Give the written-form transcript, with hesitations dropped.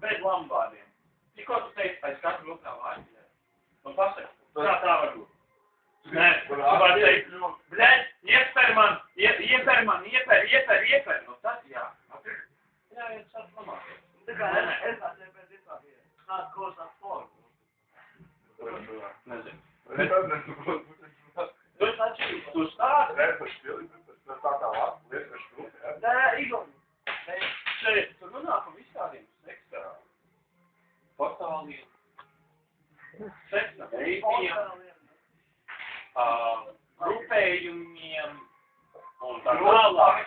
Bez lambādiem. Tikko tu teici, pēc katru lukā vārdu? Man pasaka, kā tā var būt? Nē, tu var teikt, bļaļ, ieper man, ieper, nu tas jā. Jā, viens tāds lamā. Tā kā es atceru pēc vispār, kāda kosā formu. Nezinu. Tu atšķirīgi. Tu stāsti? Nē, tas šķili, tas tā kā lietas šķili, jā? Nē, Igor. Šeit, tur runā par visādiem seksa portāliem, seksa veidiem, grupējumiem un tā tālāk.